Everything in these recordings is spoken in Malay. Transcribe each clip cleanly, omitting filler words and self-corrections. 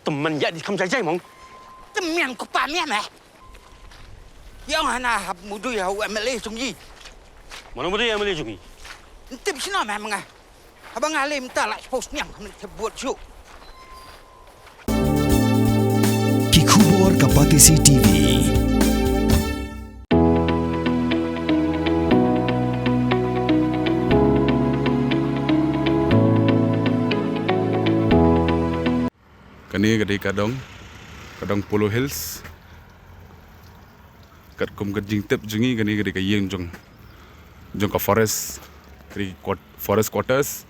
teman jadi kamu saja mong. Temen ko pa miya meh. Yang hana mudu ya MLA sungji. Mana boleh yang boleh jungi. Tip sino meh mga. Abang alim ta la post nyang buat show. Kikubor Kapatisi TV. Kani kadai kadong Polo Hills kat kum kat jing tep jungi kani kadai kayeng jong ka forest forest quarters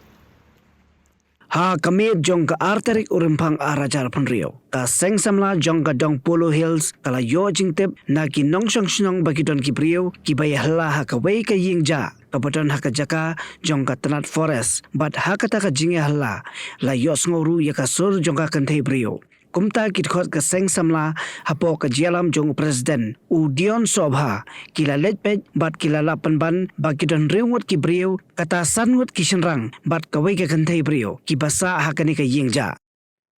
Ha kami jong ka arterik urimpang arajar penrio. Ka seng samla jong ka dong Polo Hills kala yo jing tep na ki nong shong shnong bagi don ki prio ki bayah la ha ka wei ka ying ja. Kapaton ha ka jaka jong ka tenat forest bat ha ka ta ka jing la yo sngoru ya ka sur jong ka kantei prio. Kumta kit khot ka seng samla hapo ka jialam jong presiden u Dion Sobha kila letpej bat kila lapan ban bagi don rewot ki brio kata sanwot ki shenrang bat ka wei ka kantei prio ki basa ha ka ni ka ying ja.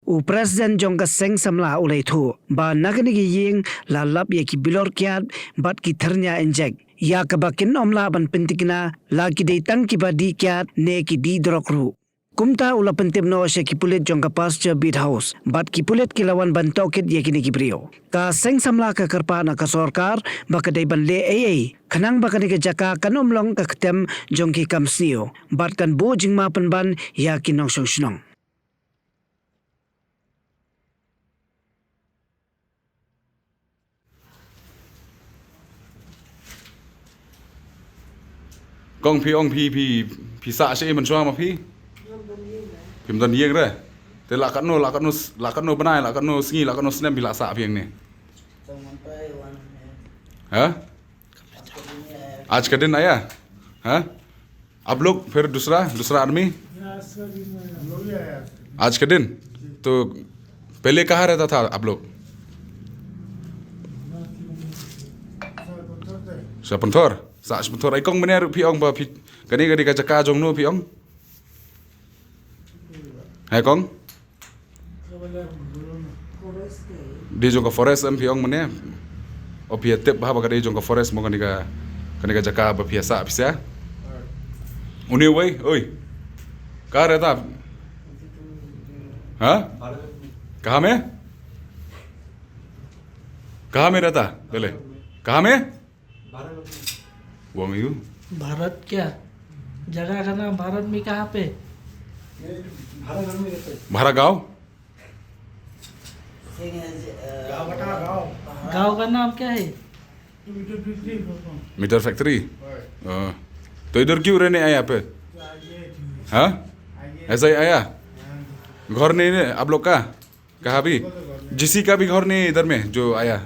U presiden jong ka seng samla ulai thu ba nagani ki ying la lap ya ki bilor kiat bat ki thernya injek ya ka bakin omla ban pentikna la ki dei tang ki ba di kiat ne ki di drokru. Kumta ula pentim no se kipulit jong ka pasture beat house bat kipulit kilawan ban tokit ya kini kibrio ka seng samla ka karpa na ka sorkar baka dai ban le ai kanang baka ni ka jaka kanom long ka ketem jong ki kamsnio bat kan bo jing ma pen ban ya kinong song shnong. Kong pi sa se man suang ma pi Pim dan yeng re. Te la kat no banai la kat no singi la kat no snem bila sa piang ni. Ha? आज का दिन आया हाँ आप लोग फिर दूसरा आदमी आज का दिन तो पहले कहाँ रहता था आप लोग Sepentor ai kong bener pi ong ba pi kani ka jaka jong no pi ong hai kong di jong ka forest am pi ong mane o pi tep ba ka di jong ka forest mo kani ka jaka ba biasa bisa uni wei oi ka rehta ha कहाँ में रहता पहले कहाँ में वो में यू भारत क्या जगह का नाम भारत में कहाँ पे भारा गांव गांव का नाम क्या है मीटर फैक्ट्री तो इधर क्यों रहने आया पे हाँ ऐसा ही आया घर नहीं है आप लोग का कहा भी जिसी का भी घर नहीं इधर में जो आया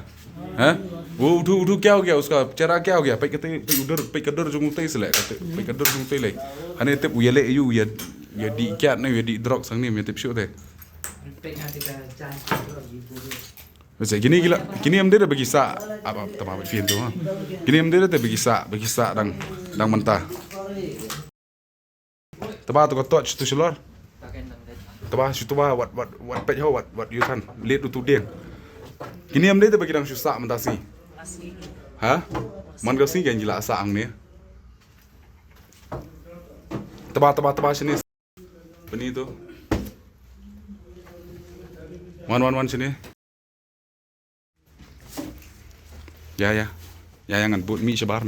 हैं वो उठू क्या हो गया उसका चेहरा क्या हो गया पे कदर जो मुते से ले पे कदर जो मुते ले हने ते ये ले यू ये दी क्या नहीं ये दी ड्रग संग नहीं मैं ते शो थे वैसे gini am dia bagi sa apa tamam fian tu ha gini am dia bagi sa dang mentah taba tu ko touch tu selor taba situ ba what page how what you can lead tu dia gini am dia bagi dang susah mentah si ha man ka si kan gila sa ang ni taba sini beni tu wan sini ya jangan buat mi sebar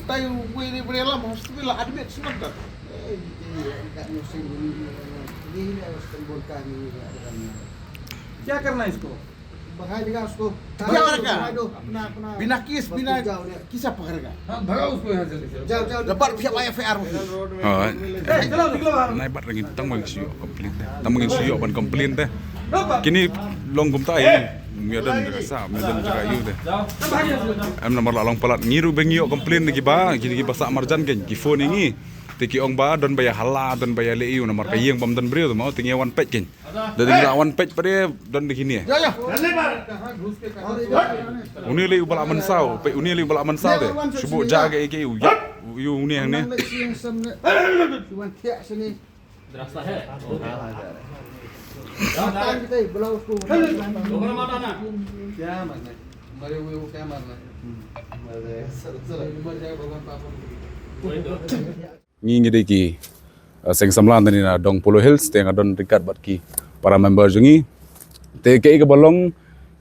Tayo ini berelam harus bila admit sebentar. क्या करना है इसको भगाएगा उसको क्या करेगा बिना किस बिना किसा पकड़ेगा भगाओ उसको यहाँ जल्दी जाओ dapat pihak YFR चलो निकलो बाहर naik bat lagi tang mengin siok komplain tang mengin siok ban komplain teh kini long kum tai medan rasa medan jaga yu teh am nomor long pelat ngiru bengiok komplain lagi ba kini ki basak marjan kan ki phone ini Tiki ong ba don baya hala don baya leu na mar kayeng bam don brio mau tingi wan pet kin. Dadi la wan pet pare don di kini. Ya ya. Uni leu bala mansau, pe uni leu bala mansau de. Subu jaga ke yu. Yu uni hang ne. Cuman tiak sini. Terasa he. Datang kita belau उसको. Mana mana? क्या मारना? मरे हुए को क्या मारना? मरे सर मर जाए भगवान पापा. Ngi ngide ki seng samlan tani na dong Polo Hills te ngadon rikat bat ki para member jungi te ke balong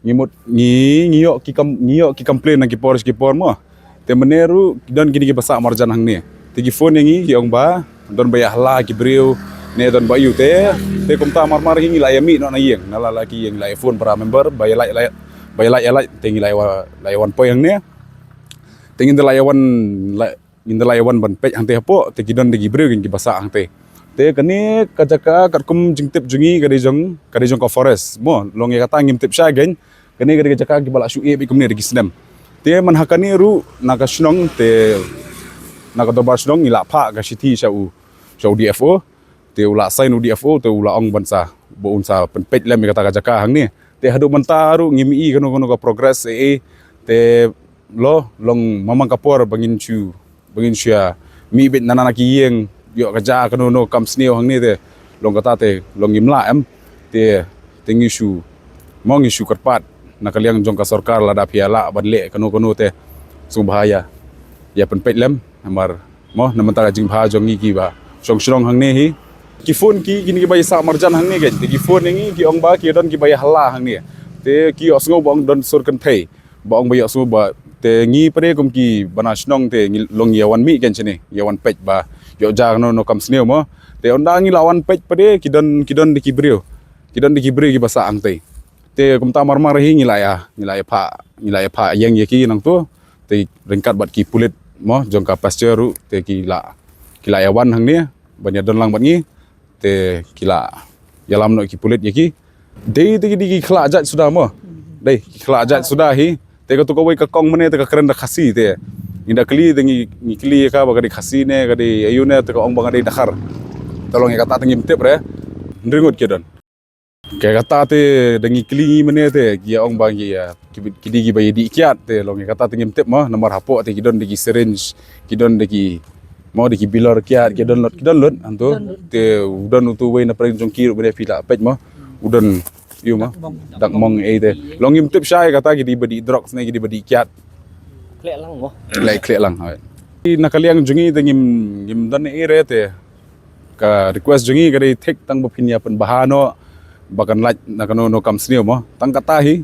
ngimut ngiyok ki complain nang ki por mo te meneru don gini ki basa marjan hang ni te ki phone ngi ki ong ba don bayah la ki breu ne don bayu te kumta mar hingi la yami no na yeng nala la ki yeng la phone para member bayalai te ngi la wan poy hang ne te ngi la wan indalai wan ban pej hang te hapo te kidon de gibreu kin ki basa hang te kani kajaka katkum jingtip jungi kadi jong ka forest mo long ya kata ngimtip sha gen kani kadi kajaka ki bala shu e bi kumne de gisnem te man hakani ru naga shnong te naga dobar shnong ila pha ga shiti shau DFO te ula sign DFO te ula ong bansa bo unsa pen pej lem kata kajaka hang ni te hadu mentaru ngimi kono ka progress te lo long mamang kapor bangin sia mi bit nanana ki yeng yo kaja kano no kam sneo hang ni te long kata te long imla em te ngishu mong ngishu karpat nakaliang jong ka sarkar lada piala badle kano te sung bahaya ya pen pet lem amar mo namanta jing bha jong ki ba song hang ni hi ki phone ki kini ki bai sa marjan hang ni gen te ki phone ngi ki ong ba ki don ki bai hala hang ni te ki osngo bong don sur kan thei bong bai osngo ba te ngi pare kum ki bana snong te long yawan mi ken chini yawan pej ba yo jang no kam sneo mo te onda ngi lawan pej pare kidon de kibreu ki basa ang te kum ta mar hi ngi la pha yang ye ki nang tu te ringkat bat ki pulit mo jong ka pasture ru te ki la yawan hang ni banya don lang bat ngi te kila yalam no ki pulit ye ki de ki khla jat sudah mo dei khla jat sudah hi te ka tukawai ka kong mane te ka keren da khasi te inda kli te ngi kli ka ba ka di khasi ne ka di ayune te ka ong ba di dakhar tolong ya kata ngim tep re ndringot ke don ke kata te dengi kli mane te ki ong ba ki ya ki bayi di kiat te long ya kata ngim tep ma nomor hapo te ki don de ki syringe ki don de ki mau de ki bilor kiat ki don lot antu te udon utu wei na preng jong ki ru be pila pej ma udon yêu mà đặc mong ấy thế long im tiếp sai kata ki di badi drugs này ki di badi kiat kle lang hai nakaliang jungi te ngim dan ere te ka request jungi ka di thek tang bophinia pen bahano bakan laj nakano no kam sneo mo tang kata hi